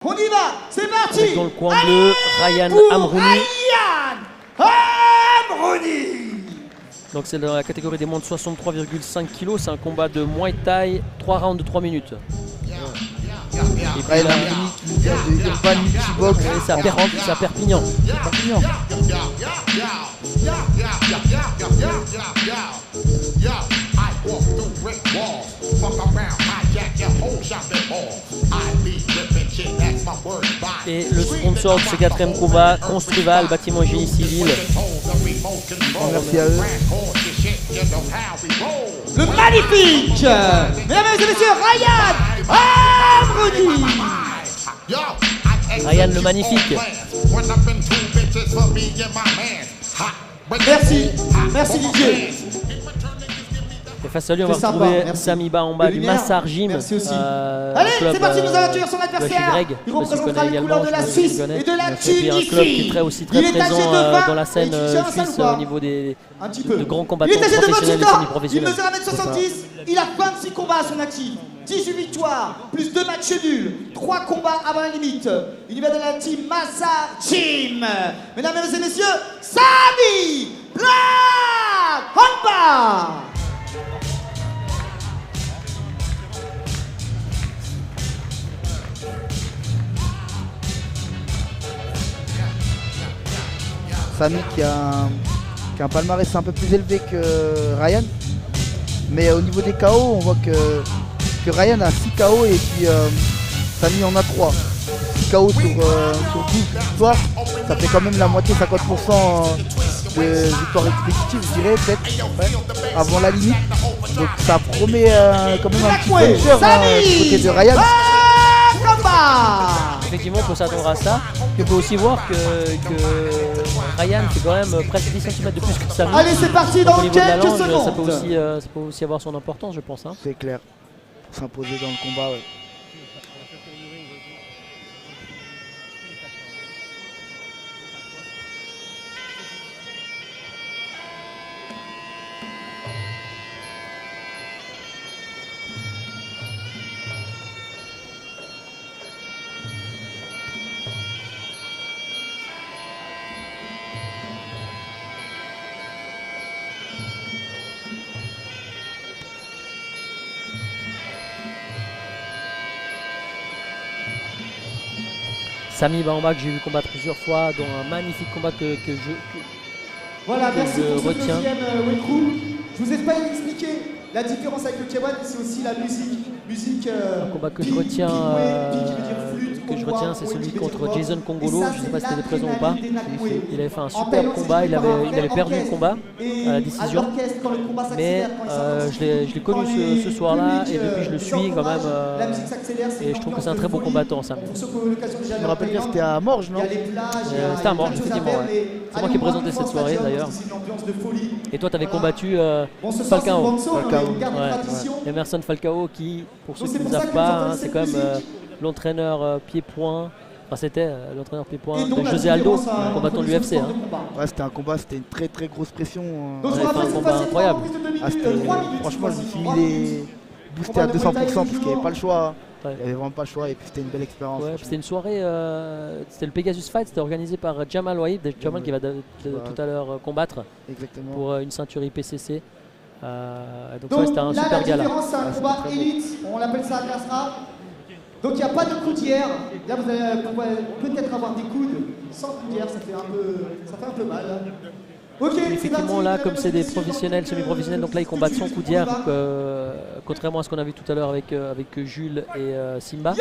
On y va, c'est parti. Avec dans le coin bleu, Ryan Amrouni. Ryan Amrouni. Donc c'est dans la catégorie des moins de 63,5 kg. C'est un combat de Muay Thai, 3 rounds de 3 minutes. Et puis là, qui vient de Urban Multibox. C'est à Perpignan. Perpignan. Et le sponsor de ce 4e combat, Construval, bâtiment et génie civil. Merci à eux. Le magnifique, mesdames et messieurs, Ryan Amrouni. Ryan le magnifique. Merci DJ. Et face à lui, on va C'est sympa, retrouver merci. Sami Bahamba du Lumière, Massar Gym. merci aussi. Allez, C'est parti, nous allons tuer son adversaire. Greg, Il représentera les couleurs de la Suisse et de la et puis un club qui est Tunisie. très aussi très Il est âgé présent de 20 dans la scène et il tient un suisse salle, au niveau des un petit peu. de grands Il combattants est âgé de 28 professionnels et ans. Il semi-professionnels. mesure 1m70. Il a 26 combats à son actif. 18 victoires, plus 2 matchs nuls, 3 combats avant la limite. Il y va de la team Massar Gym. Mesdames et messieurs, Sami Bahamba. Sami qui a un palmarès un peu plus élevé que Ryan. Mais au niveau des KO, on voit que Ryan a 6 KO et puis Sami en a 3. 6 KO sur 12 victoires, ça fait quand même la moitié, 50% de victoires expéditives, je dirais, peut-être, avant la limite. Donc ça promet quand même un petit peu de cher du côté de Ryan. Effectivement, on peut s'attendre à ça. On peut aussi voir que Ryan fait quand même presque 10 cm de plus que Sami. Allez, c'est parti Donc, dans au niveau de la quelques langue, secondes. ça peut aussi avoir son importance, je pense. Hein. C'est clair, pour s'imposer dans le combat. Ouais. Sami Bahamba que j'ai vu combattre plusieurs fois, dont un magnifique combat que Voilà, que merci je pour ce retiens. deuxième Wekrou. Je vous ai pas expliqué la différence avec le K1, c'est aussi la musique. Un combat que je retiens, c'est celui contre Jason Congolo. Je ne sais pas si tu étais présent ou pas. Il avait fait un super combat, il avait perdu le combat à la décision. Mais je l'ai connu ce soir-là et depuis je le suis quand même. Et je trouve que c'est un très beau combattant, ça. Je me rappelle bien, c'était à Morges, non? C'était à Morges, effectivement. Ouais. C'est moi qui ai présenté cette soirée d'ailleurs. Et toi, tu avais combattu Falcao. Ouais. Emerson Falcao qui, pour ceux qui ne savent pas, hein, c'est quand même l'entraîneur pied-point. Enfin, c'était l'entraîneur pied-point de José Aldo, combattant de l'UFC. Hein. Ouais, c'était un combat, c'était une très très grosse pression. Ouais, c'était un combat incroyable. Franchement, je me suis mis les boostés à 200% parce qu'il n'y avait pas le choix. Ouais. Il n'y avait vraiment pas le choix et puis c'était une belle expérience. Ouais, c'était une soirée, c'était le Pegasus Fight, c'était organisé par Jamal Wahid, Jamal qui va tout à l'heure combattre. Exactement. Pour une ceinture IPCC. Donc ouais, c'était un super la gala. différence, c'est un combat élite, on l'appelle ça Kasra. Donc il n'y a pas de coudière. Là, vous allez peut-être avoir des coudes sans coudière, ça fait un peu mal. Ok, effectivement, là, comme c'est des professionnels, semi-professionnels, donc là, ils combattent sans coudière, contrairement à ce qu'on a vu tout à l'heure avec Jules et Simba.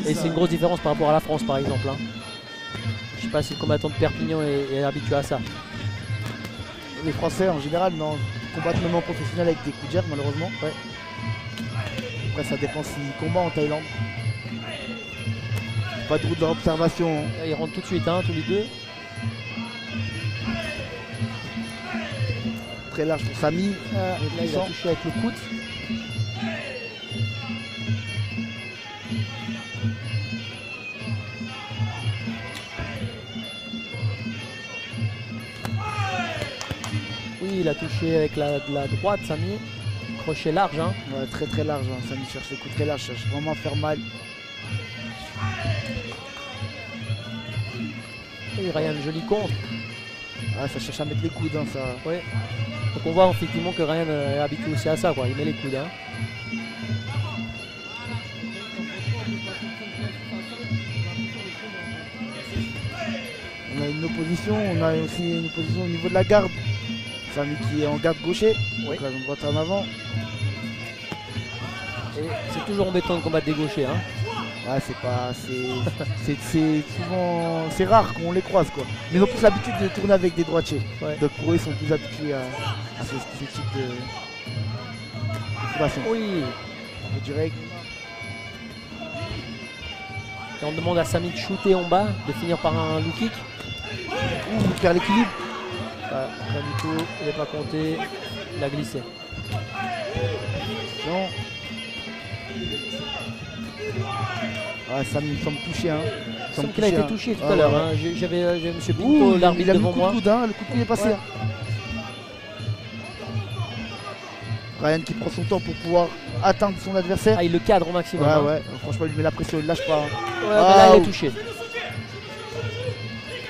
Et c'est une grosse différence par rapport à la France, par exemple. Hein. Je sais pas si le combattant de Perpignan est habitué à ça. Les Français, en général, non, combattent même en professionnel avec des coudières, malheureusement. Ouais. Après, ça dépend s'ils combattent en Thaïlande. Pas de route d'observation. Ils rentrent tout de suite, hein, tous les deux. Très large pour Sami. Là, il a touché avec le coude. Oui, il a touché avec la droite, Sami. Crochet large. Hein. Ouais, très très large. Hein. Sami cherche les coups très larges, cherche vraiment à faire mal. Oui, Ryan, joli contre. Ah, ça cherche à mettre les coudes, hein, ça. Oui. Donc on voit effectivement que Ryan est habitué aussi à ça, quoi. Il met les coudes. Hein. On a une opposition, on a aussi une opposition au niveau de la garde. Samy qui est en garde gaucher, oui. Donc la jambe droite en avant. Et c'est toujours embêtant de combattre des gauchers. Hein. Ouais, c'est pas. C'est souvent. C'est rare qu'on les croise, quoi. Mais ils ont plus l'habitude de tourner avec des droitiers. Ouais. Donc pour eux, ils sont plus habitués à ce type de situation. Oui. Un peu direct. Et on demande à Samy de shooter en bas, de finir par un low kick. Ouh, faire l'équilibre. Pas du tout, il n'est pas compté, il a glissé. Non. Ah, Samy me semble touché. Hein. Il semble qu'il a été touché tout à l'heure. Ouais. Hein. J'avais M. Pinto, l'arbitre devant moi. Le coup de coude est passé. Ouais. Hein. Ryan qui prend son temps pour pouvoir atteindre son adversaire. Ah, il le cadre au maximum. Ouais, hein. ouais. Franchement, il lui met la pression, il ne lâche pas. Hein. Ouais, mais là, il est touché.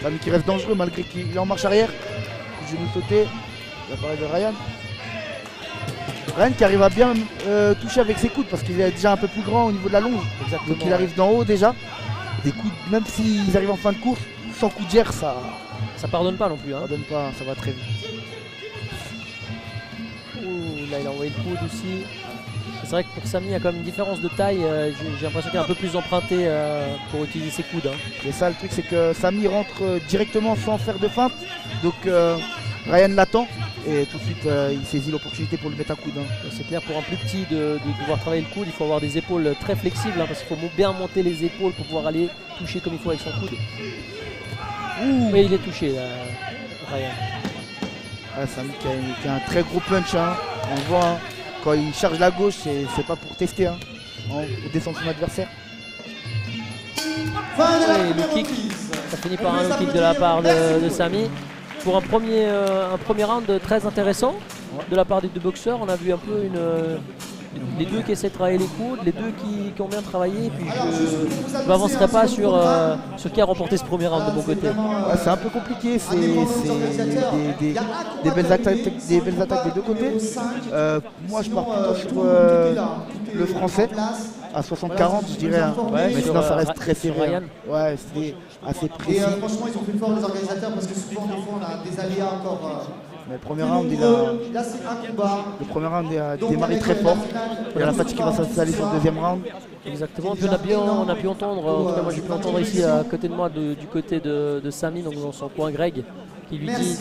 Samy qui reste dangereux malgré qu'il est en marche arrière. Coup de genou sauté. L'appareil de Ryan. Ryan qui arrive à bien toucher avec ses coudes parce qu'il est déjà un peu plus grand au niveau de la longe. Exactement. Donc il arrive d'en haut déjà. Des coups, même s'ils arrivent en fin de course, sans coup de gère, ça pardonne pas non plus. Hein. pardonne pas, ça va très vite. Ouh, là il a envoyé le coude aussi. C'est vrai que pour Samy il y a quand même une différence de taille. J'ai l'impression qu'il est un peu plus emprunté pour utiliser ses coudes. Hein. Et ça, le truc, c'est que Samy rentre directement sans faire de feinte. Donc Ryan l'attend et tout de suite il saisit l'opportunité pour lui mettre un coude. Hein. C'est clair, pour un plus petit de devoir travailler le coude, il faut avoir des épaules très flexibles hein, parce qu'il faut bien monter les épaules pour pouvoir aller toucher comme il faut avec son coude. Ouh. Mais il est touché là, Ryan. Ah, Samy qui a un très gros punch. Hein. On voit hein, quand il charge la gauche, c'est pas pour tester. Hein. Pour descendre son adversaire. Fin de la Et le première kick, reprise. ça finit par un low kick de la part de Samy. Pour un premier round très intéressant de la part des deux boxeurs. On a vu un peu les deux qui essaient de travailler les coudes, les deux qui ont bien travaillé. Et puis je ne m'avancerai pas sur qui a remporté ce premier round de mon côté. Ouais, c'est un peu compliqué, c'est des belles attaques des deux côtés. Moi je pars plutôt sur le français à 60-40 je dirais. Hein. Ouais, mais sinon ça reste très serré. Ryan. Ouais, c'est assez précis. Et franchement, ils ont fait fort les organisateurs parce que souvent, des fois, on a des aléas encore. Mais le premier round, Là, c'est un combat. le premier round a démarré très fort. Il y a la fatigue qui va s'installer sur le deuxième round. Exactement. Puis on a pu entendre, en tout cas moi j'ai pu entendre ici à côté de moi du côté de Samy, donc dans son coin Greg, qui lui dit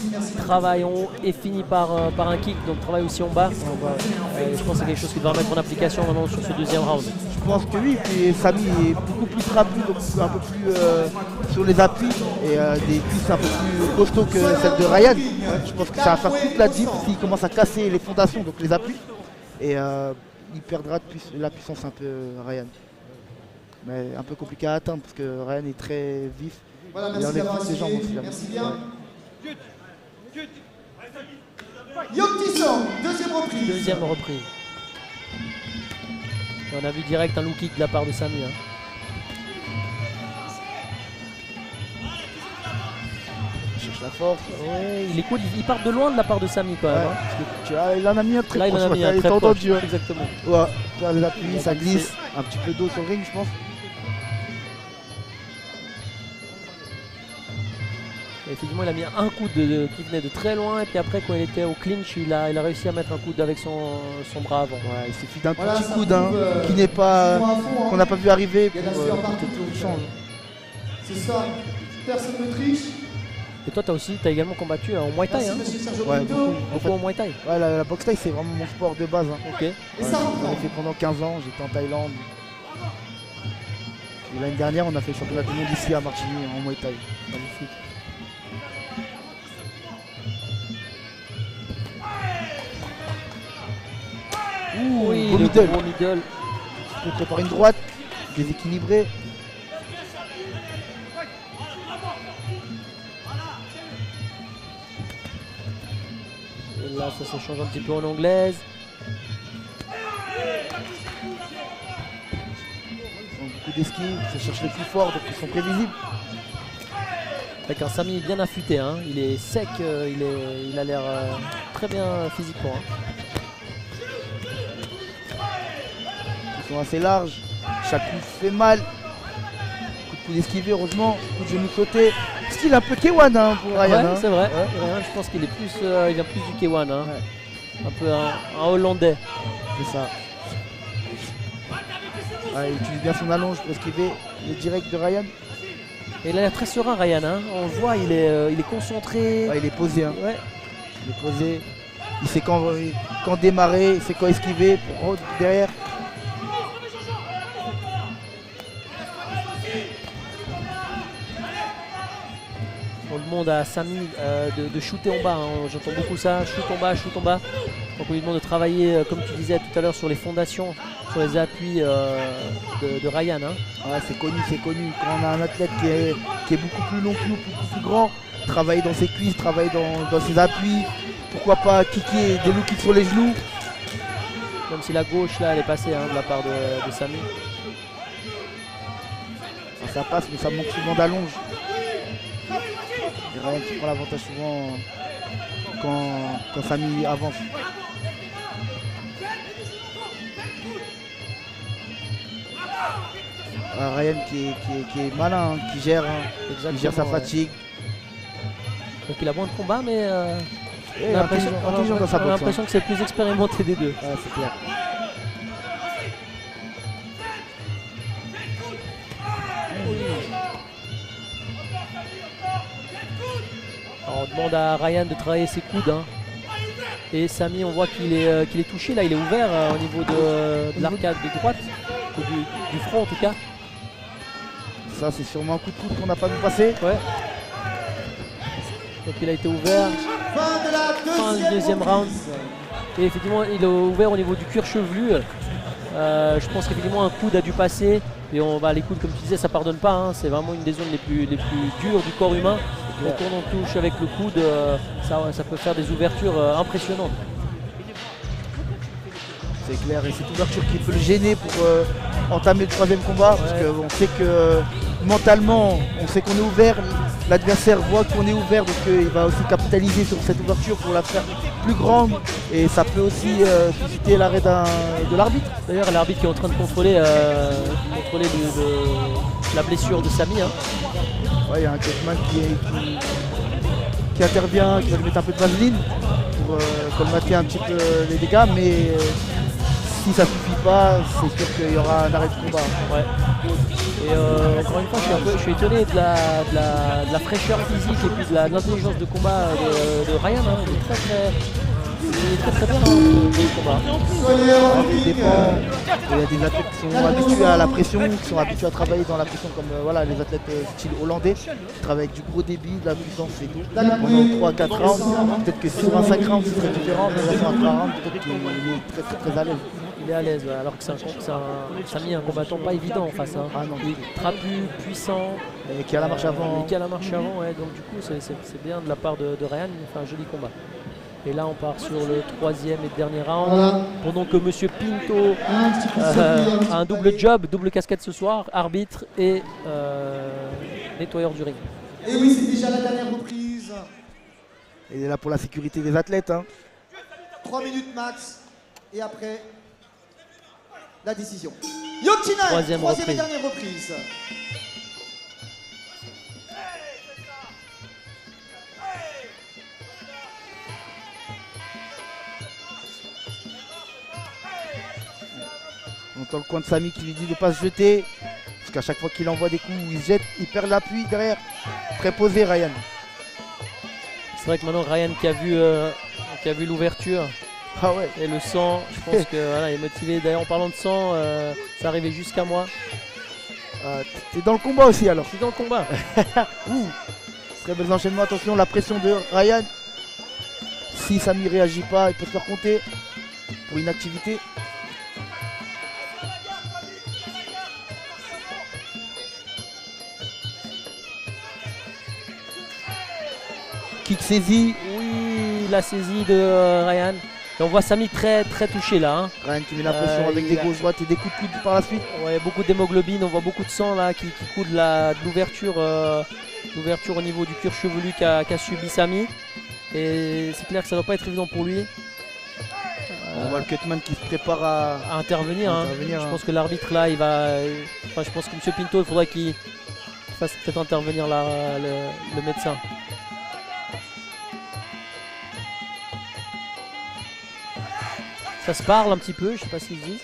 travaille en haut et finit par un kick, donc travaille aussi en bas. Je pense que c'est quelque chose qui devra mettre en application maintenant sur ce deuxième round. Je pense que oui, puis Samy est beaucoup plus trapu, donc un peu plus sur les appuis et des cuisses un peu plus costauds que celle de Ryan. Je pense que ça va faire toute la diff s'il commence à casser les fondations, donc les appuis. Et il perdra la puissance un peu Ryan. Mais un peu compliqué à atteindre parce que Ryan est très vif. Voilà, Il merci enlève d'avoir toutes ses jambes suivi. aussi, là. Merci bien. Yoktisson, deuxième reprise. Deuxième reprise. Et on a vu direct un low kick de la part de Samy. Hein. Il cherche la force. Ouais, les coudes ils partent de loin de la part de Samy quand même. Ouais, hein. parce que il en a mis un très Là il en a proche, mis un il très est proche. entendu, hein. Exactement. Ouais, faire les appuis, ça glisse. Un petit peu d'eau sur le ring, je pense. Et effectivement il a mis un coup qui venait de très loin et puis après quand il était au clinch il a réussi à mettre un coup avec son bras avant. Ouais, il suffit d'un Voilà, petit ça coude prouve, hein, qui n'est pas, qu'on n'a pas vu arriver Il y a pour de la sueur partout. que tout change. C'est ça. Personne ne triche. Et toi t'as également combattu en Muay Thai. Merci, Hein. monsieur Sergio Ouais, Pinto. Beaucoup en Muay Thai. Ouais, la boxe thaï c'est vraiment mon sport de base. Hein. Ok. Et ça J'en reprend. ai fait pendant 15 ans, j'étais en Thaïlande. Et l'année dernière on a fait le championnat du monde ici à Martigny en Muay Thai. Magnifique. Ouh, Oui, beau le middle. gros middle. Il prépare une droite, déséquilibrée. Et là ça se change un petit peu en anglaise. Beaucoup d'esquives, ça cherche les plus forts, donc ils sont prévisibles. Avec un Sami bien affûté, hein. Il est sec, il a l'air très bien physiquement. Hein. Ils sont assez larges, chaque coup fait mal. Coup de coude esquivé, heureusement, coup de genou sauté. Style un peu K1 hein, pour Ryan. Ouais, hein. c'est vrai. Ryan, je pense qu'il est plus, il vient plus du K1. Hein. Ouais. Un peu un Hollandais. C'est ça. Ouais, il utilise bien son allonge pour esquiver le direct de Ryan. Et il a l'air très serein, Ryan. Hein. On le voit, il est concentré. Ouais, il est posé. Hein. Ouais. Il est posé. Il sait quand démarrer, il sait quand esquiver pour derrière. On demande à Sami de shooter en bas. Hein. J'entends beaucoup ça. Shoot en bas, shoot en bas. Donc on lui demande de travailler, comme tu disais tout à l'heure, sur les fondations, sur les appuis de Ryan. Hein. Ouais, c'est connu, c'est connu. Quand on a un athlète qui est beaucoup plus long que nous, beaucoup plus grand, travaille dans ses cuisses, travaille dans ses appuis. Pourquoi pas kicker, des low kicks sur les genoux. Même si la gauche là elle est passée hein, de la part de Sami. Ça passe, mais ça manque souvent d'allonge. Et Ryan qui prend l'avantage souvent quand Sami avance. Ryan qui est malin, hein, qui gère sa fatigue. Donc il a moins de combat, mais on a l'impression que c'est le plus expérimenté des deux. Ouais, c'est clair. Alors, on demande à Ryan de travailler ses coudes. Hein. Et Sami, on voit qu'il est touché. Là, il est ouvert au niveau de l'arcade de droite, ou du front en tout cas. Ça, c'est sûrement un coup de coude qu'on n'a pas vu passer. Ouais. Donc il a été ouvert. Fin du deuxième round. Et effectivement, il est ouvert au niveau du cuir chevelu. Je pense qu'effectivement un coude a dû passer. Et les coudes, comme tu disais, ça pardonne pas. Hein. C'est vraiment une des zones les plus dures du corps humain. Donc quand on touche avec le coude, ça peut faire des ouvertures impressionnantes. C'est clair, et cette ouverture qui peut le gêner pour entamer le troisième combat, parce qu'on sait que mentalement, on sait qu'on est ouvert, l'adversaire voit qu'on est ouvert, donc il va aussi capitaliser sur cette ouverture pour la faire plus grande, et ça peut aussi susciter l'arrêt de l'arbitre. D'ailleurs, l'arbitre qui est en train de contrôler la blessure de Sami. Hein. Ouais, il y a un catchman qui intervient, qui va lui mettre un peu de vaseline pour colmater un petit peu les dégâts, mais si ça suffit pas, c'est sûr qu'il y aura un arrêt de combat. Ouais. Et encore une fois, je suis étonné de la fraîcheur physique et puis de l'intelligence de combat de Ryan. Hein. Il est très bien dans le combat. Il y a des athlètes qui sont habitués à la pression, qui sont habitués à travailler dans la pression, comme les athlètes style hollandais, qui travaillent avec du gros débit, de la puissance et tout. Pendant 3-4 rounds, peut-être que sur un 5 rounds c'est très différent, mais là sur un 3 rounds, peut-être qu'il est très à l'aise. Il est à l'aise, ouais, alors que Sami un combattant pas évident en face. Hein. Ah non. Il est trapu, puissant. Et qui a la marche avant. Et qui a la marche avant, ouais. Donc du coup c'est bien de la part de Ryan, il fait un joli combat. Et là on part sur le troisième et dernier round. Pendant que Monsieur Pinto a un double job, double casquette ce soir, arbitre et nettoyeur du ring. Et oui, c'est déjà la dernière reprise. Il est là pour la sécurité des athlètes. Hein. 3 minutes max. Et après, la décision. Yoktinai, troisième et dernière reprise. On entend le coin de Sami qui lui dit de ne pas se jeter. Parce qu'à chaque fois qu'il envoie des coups où il se jette, il perd l'appui derrière. Très posé Ryan. C'est vrai que maintenant Ryan qui a vu l'ouverture. Ah ouais. Et le sang, je pense qu'il est motivé. D'ailleurs en parlant de sang, ça arrivait jusqu'à moi. T'es dans le combat aussi alors. Je suis dans le combat. Très bel enchaînement, attention, la pression de Ryan. Si Sami ne réagit pas, il peut se faire compter pour inactivité. Kick saisi. Oui, la saisie de Ryan. Et on voit Samy très touché là. Hein. Ryan qui met la pression avec des gauches droites et des coups de coude par la suite. Ouais, beaucoup d'hémoglobine, on voit beaucoup de sang là qui coule de l'ouverture au niveau du cuir chevelu qu'a subi Samy. Et c'est clair que ça ne va pas être évident pour lui. On voit le Cutman qui se prépare à intervenir. Je pense que l'arbitre là, je pense que M. Pinto, il faudrait qu'il fasse peut-être intervenir là, le médecin. Ça se parle un petit peu, je sais pas ce qu'ils disent.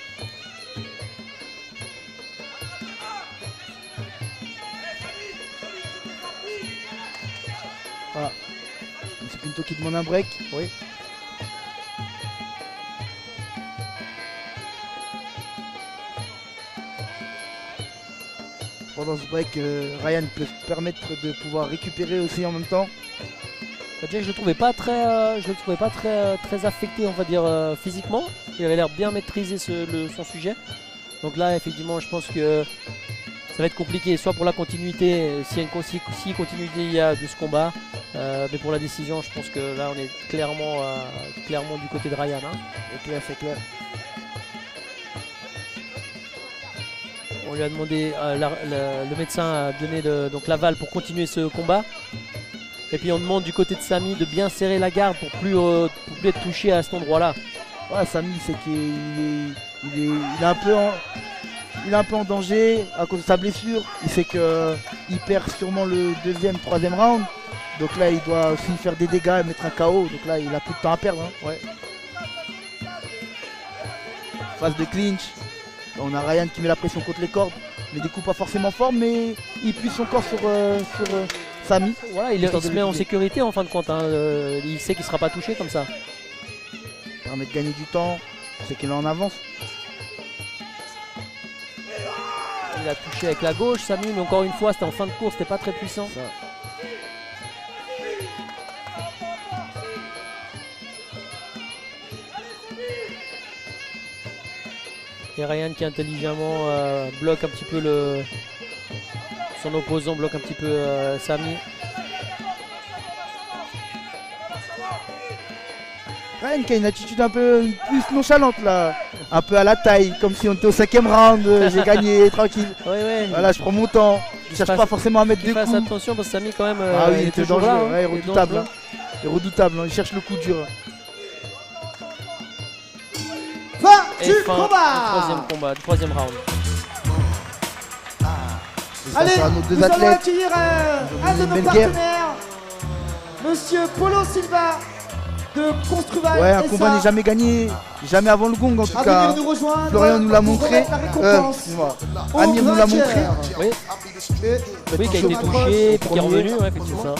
Voilà. C'est Pinto qui demande un break. Oui. Pendant ce break, Ryan peut se permettre de pouvoir récupérer aussi en même temps. Déjà, je le trouvais pas très affecté, on va dire, physiquement. Il avait l'air bien maîtriser son sujet. Donc là, effectivement, je pense que ça va être compliqué, soit pour la continuité, si continuité il y a de ce combat, mais pour la décision, je pense que là, on est clairement du côté de Ryan. Hein. C'est clair. On lui a demandé, le médecin a donné l'aval pour continuer ce combat. Et puis on demande du côté de Samy de bien serrer la garde pour plus être touché à cet endroit-là. Ouais, Samy, c'est qu'il est un peu en danger à cause de sa blessure. Il sait qu'il perd sûrement le deuxième, troisième round. Donc là, il doit aussi faire des dégâts et mettre un KO. Donc là, il a plus de temps à perdre. Hein. Ouais. Phase de clinch. On a Ryan qui met la pression contre les cordes. Mais des coups pas forcément forts, mais il puise son corps sur Samy. Voilà, il se met en sécurité en fin de compte. Hein. Il sait qu'il ne sera pas touché comme ça. Permet de gagner du temps. C'est qu'il est en avance. Il a touché avec la gauche, Samy, mais encore une fois, c'était en fin de course, c'était pas très puissant. Ça. Et Ryan qui intelligemment bloque un petit peu son opposant, bloque un petit peu Samy. Ryan qui a une attitude un peu plus nonchalante là, un peu à la taille, comme si on était au 5e round, j'ai gagné, tranquille. Ouais. Voilà, je prends mon temps, je cherche pas forcément à mettre des coups. Fasse attention parce que Samy quand même, ah oui, il était dangereux, là, ouais, redoutable. Hein. Il est redoutable, il cherche le coup dur. Fin du combat, du troisième round. Allez, nous allons accueillir un de nos partenaires, Monsieur Paulo Silva de Construval. Ouais, un combat n'est jamais gagné, jamais avant le gong en tout cas. Florian nous l'a montré. Amir nous l'a montré. Oui, qui a été touché, puis qui est revenu, ouais, effectivement.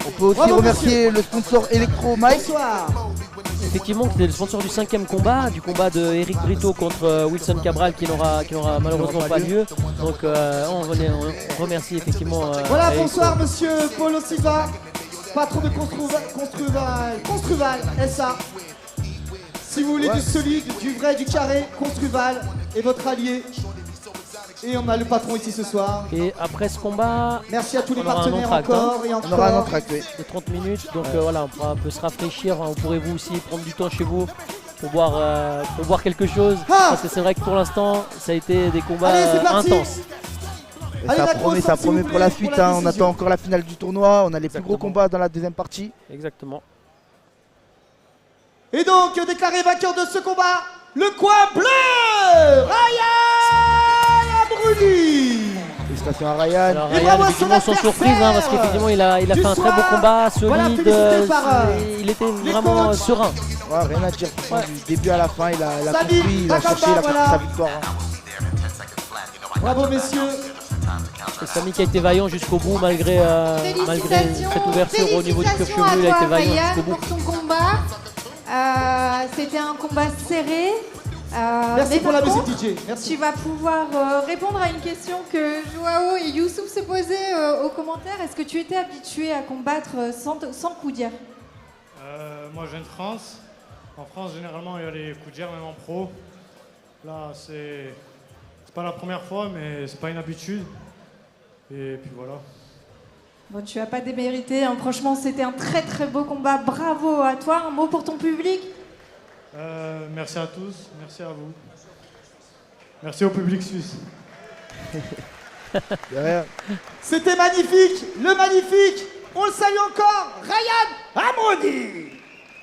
On peut aussi remercier le sponsor Electro Mike. Effectivement, c'était le sponsor du 5e combat, du combat de Eric Brito contre Wilson Cabral qui n'aura malheureusement pas lieu. Donc on remercie effectivement. Voilà, bonsoir Monsieur Paulo Silva, patron de Construval SA. Si vous voulez du solide, du vrai, du carré, Construval est votre allié. Et on a le patron ici ce soir. Et après ce combat, merci à tous les partenaires encore et encore. On aura un entracte, oui. De 30 minutes, donc voilà, on peut se rafraîchir. Vous pourrez vous aussi prendre du temps chez vous pour boire quelque chose. Parce que c'est vrai que pour l'instant, ça a été des combats intenses. Et ça promet pour la suite. On attend encore la finale du tournoi. On a les plus gros combats dans la deuxième partie. Exactement. Et donc, déclaré vainqueur de ce combat, le coin bleu, Ryan Abruni. Félicitations à Ryan. Alors, Ryan, effectivement, sans surprise, hein, parce qu'effectivement, il a fait un très beau combat, solide. Voilà, il était vraiment serein. Ouais, rien à dire. Du début à la fin, il a compris, il a cherché, il a compris sa victoire. Bravo, messieurs. C'est Samy qui a été vaillant jusqu'au bout, malgré cette ouverture au niveau du cuir chevelu. Il a été vaillant jusqu'au bout. Pour son combat. C'était un combat serré. Merci pour la musique DJ. Merci. Tu vas pouvoir répondre à une question que Joao et Youssouf se posaient aux commentaires. Est-ce que tu étais habitué à combattre sans coup d'hier? Moi, je viens de France. En France, généralement, il y a les coups d'hier, même en pro. Là, c'est pas la première fois, mais c'est pas une habitude. Et puis voilà. Bon, tu n'as pas démérité, hein. Franchement, c'était un très très beau combat. Bravo à toi. Un mot pour ton public? Merci à tous, merci à vous. Merci au public suisse. C'était magnifique, le magnifique. On le salue encore, Ryan Amoni.